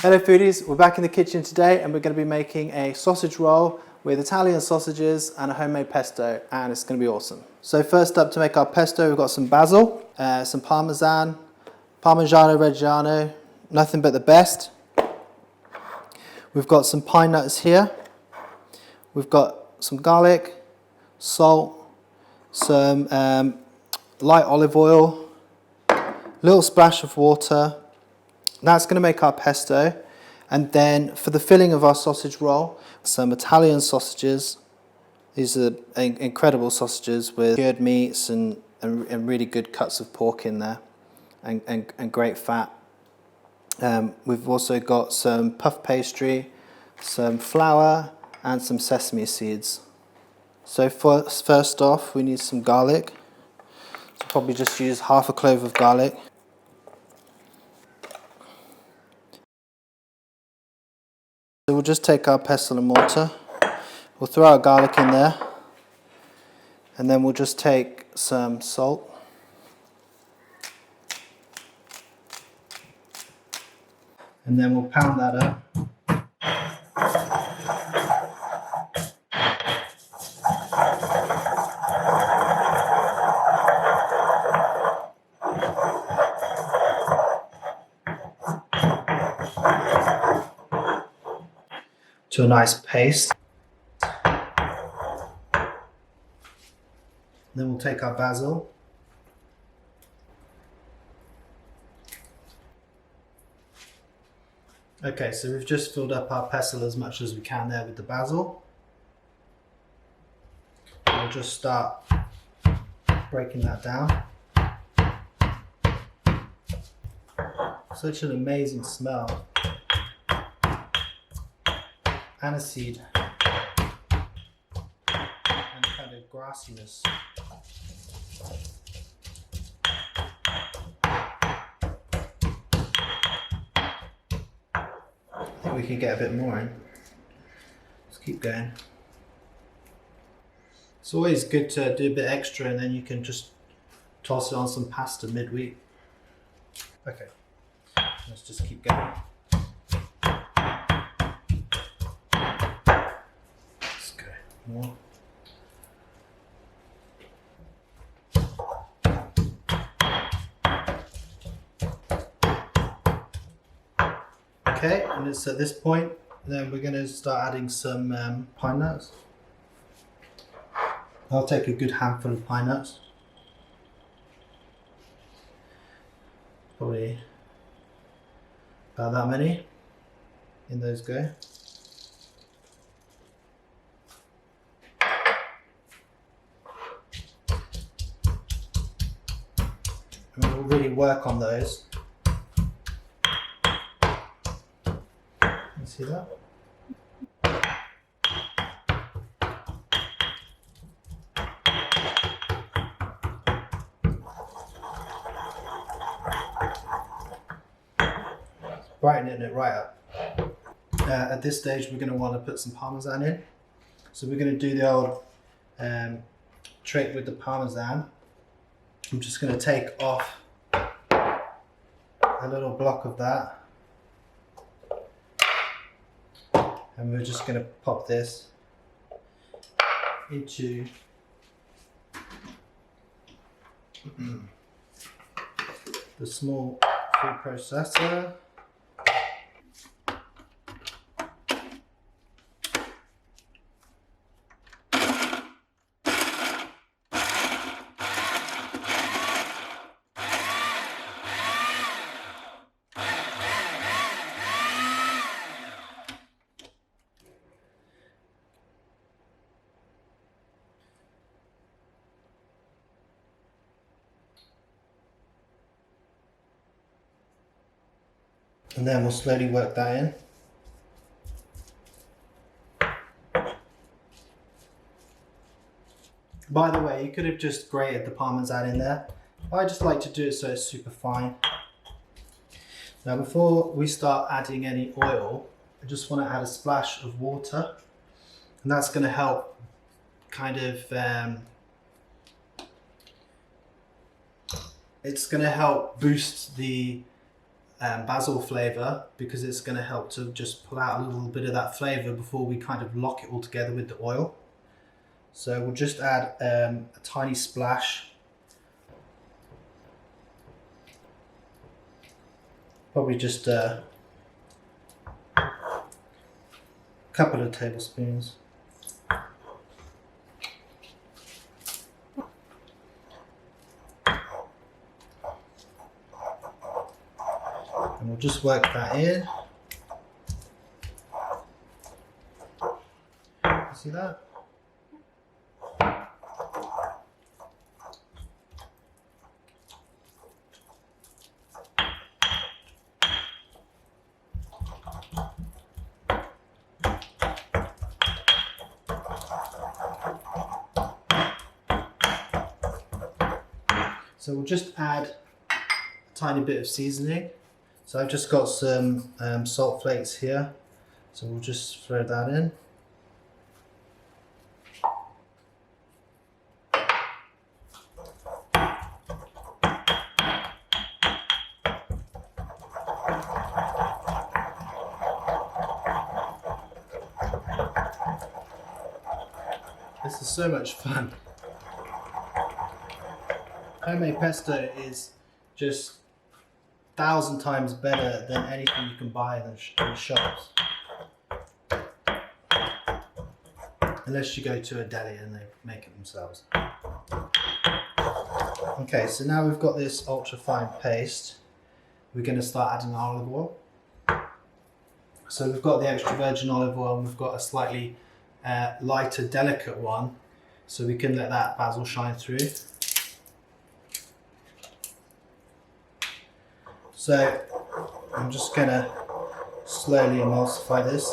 Hello foodies, we're back in the kitchen today and we're going to be making a sausage roll with Italian sausages and a homemade pesto, and it's going to be awesome. So first up, to make our pesto, we've got some basil, some parmesan, Parmigiano Reggiano, nothing but the best. We've got some pine nuts here. We've got some garlic, salt, some light olive oil, a little splash of water. That's going to make our pesto. And then for the filling of our sausage roll, some Italian sausages. These are incredible sausages with cured meats and really good cuts of pork in there and great fat. We've also got some puff pastry, some flour and some sesame seeds. So first off, we need some garlic. So probably just use half a clove of garlic. So we'll just take our pestle and mortar, we'll throw our garlic in there, and then we'll just take some salt. And then we'll pound that up. To a nice paste. Then we'll take our basil. Okay, so we've just filled up our pestle as much as we can there with the basil. We'll just start breaking that down. Such an amazing smell. Aniseed and kind of grassiness. I think we can get a bit more in. Let's keep going. It's always good to do a bit extra and then you can just toss it on some pasta midweek. Okay, let's just keep going. More. Okay, and it's at this point then we're going to start adding some pine nuts. I'll take a good handful of pine nuts. Probably about that many. In those go. And we'll really work on those. You see that? Brightening it right up. At this stage we're going to want to put some parmesan in. So we're going to do the old trick with the parmesan. I'm just going to take off a little block of that, and we're just going to pop this into the small food processor. And then we'll slowly work that in. By the way, you could have just grated the parmesan in there. I just like to do it so it's super fine. Now before we start adding any oil, I just want to add a splash of water. And that's going to help kind of, it's going to help boost the basil flavour, because it's going to help to just pull out a little bit of that flavour before we kind of lock it all together with the oil. So we'll just add a tiny splash, probably just a couple of tablespoons. And we'll just work that in. See that? So we'll just add a tiny bit of seasoning. So I've just got some salt flakes here, so we'll just throw that in. This is so much fun. Homemade pesto is just 1,000 times better than anything you can buy in the shops. Unless you go to a deli and they make it themselves. Okay, so now we've got this ultra fine paste, we're going to start adding olive oil. So we've got the extra virgin olive oil and we've got a slightly lighter, delicate one, so we can let that basil shine through. So I'm just going to slowly emulsify this.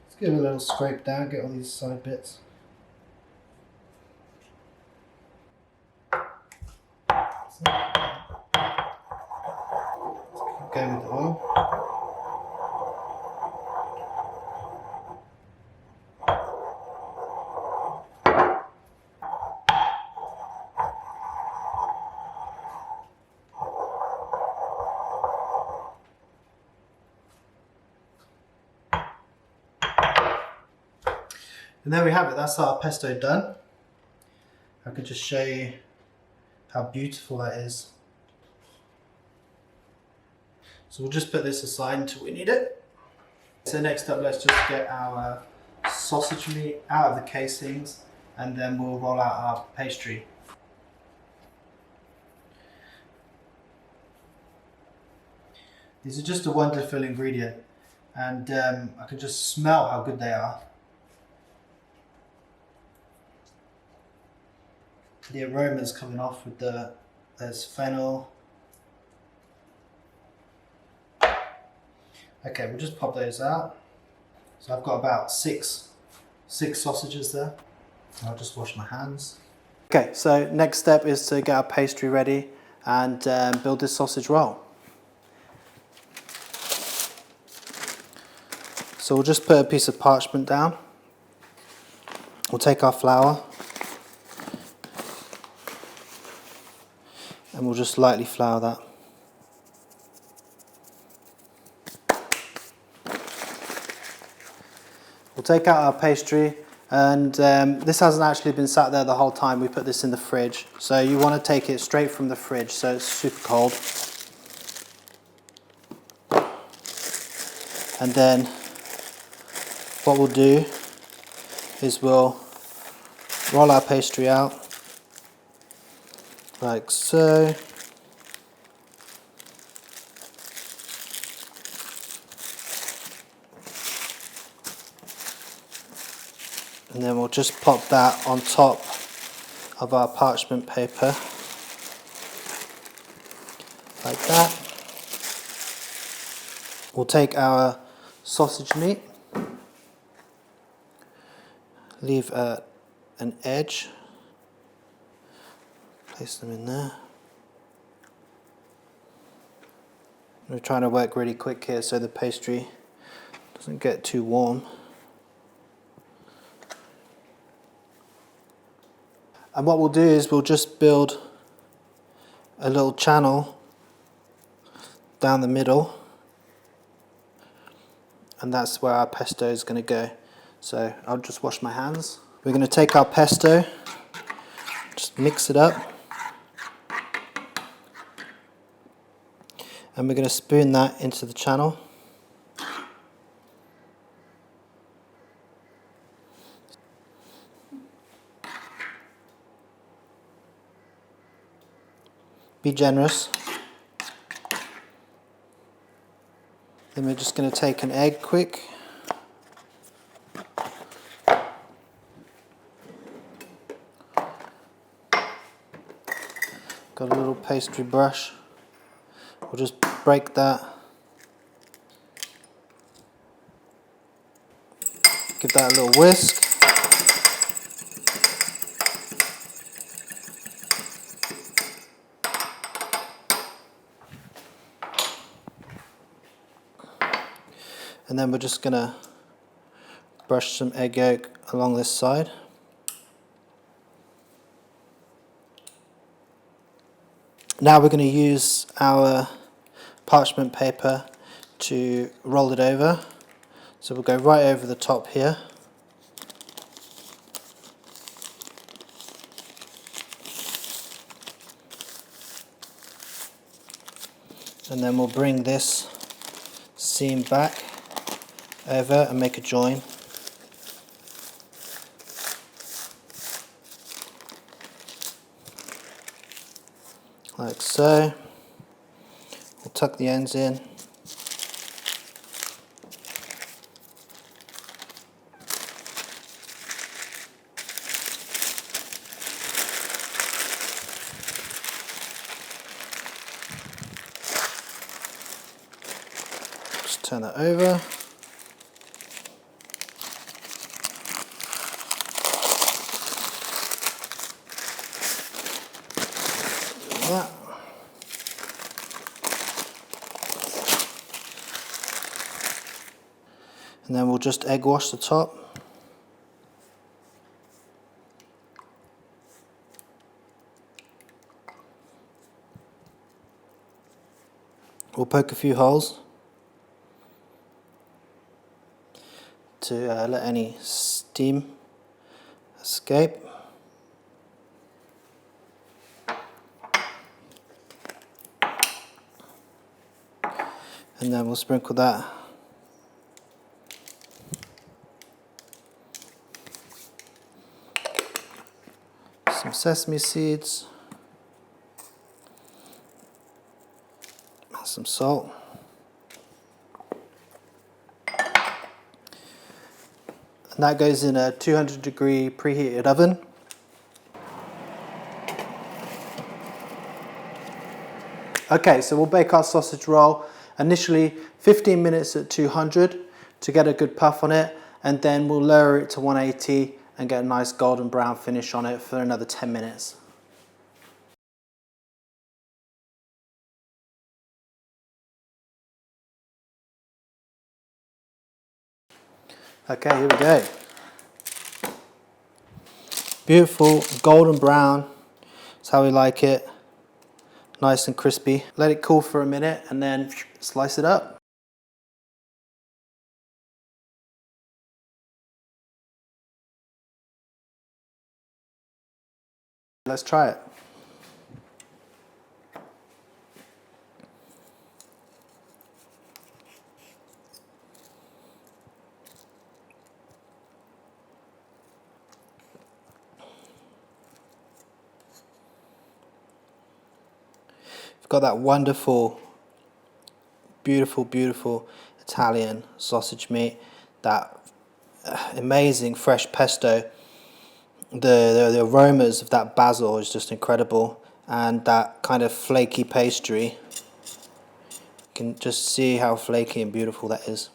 Let's give it a little scrape down, get all these side bits. Go with the oil. And there we have it, that's our pesto done. I could just show you how beautiful that is. So we'll just put this aside until we need it. So next up, let's just get our sausage meat out of the casings and then we'll roll out our pastry. These are just a wonderful ingredient and I can just smell how good they are. The aroma's coming off with there's fennel. Okay, we'll just pop those out. So I've got about six sausages there. I'll just wash my hands. Okay, so next step is to get our pastry ready and build this sausage roll. So we'll just put a piece of parchment down. We'll take our flour and we'll just lightly flour that. We'll take out our pastry and this hasn't actually been sat there the whole time. We put this in the fridge. So you want to take it straight from the fridge so it's super cold. And then what we'll do is we'll roll our pastry out like so. And then we'll just pop that on top of our parchment paper, like that. We'll take our sausage meat, leave an edge, place them in there. We're trying to work really quick here so the pastry doesn't get too warm. And what we'll do is we'll just build a little channel down the middle, and that's where our pesto is going to go. So I'll just wash my hands. We're going to take our pesto, just mix it up, and we're going to spoon that into the channel. Be generous. Then we're just going to take an egg quick. Got a little pastry brush. We'll just break that. Give that a little whisk. And then we're just going to brush some egg yolk along this side. Now we're going to use our parchment paper to roll it over. So we'll go right over the top here. And then we'll bring this seam back over and make a join. Like so. We'll tuck the ends in. Just turn that over. That. And then we'll just egg wash the top. We'll poke a few holes to let any steam escape. And then we'll sprinkle that some sesame seeds, some salt, and that goes in a 200-degree preheated oven. Okay, so we'll bake our sausage roll initially 15 minutes at 200 to get a good puff on it, and then we'll lower it to 180 and get a nice golden brown finish on it for another 10 minutes. Okay, here we go. Beautiful golden brown. That's how we like it. Nice and crispy. Let it cool for a minute and then slice it up. Let's try it. We've got that wonderful, beautiful, beautiful Italian sausage meat, that amazing fresh pesto. The aromas of that basil is just incredible, and that kind of flaky pastry. You can just see how flaky and beautiful that is.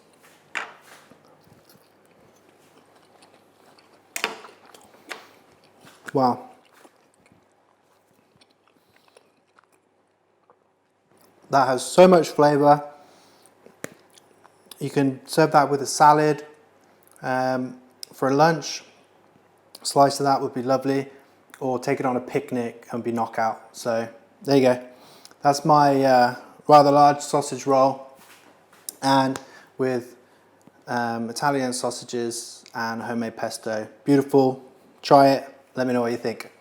Wow. that has so much flavour. You can serve that with a salad for a lunch. A slice of that would be lovely, or take it on a picnic and be knockout. So there you go. That's my rather large sausage roll, and with Italian sausages and homemade pesto. Beautiful. Try it. Let me know what you think.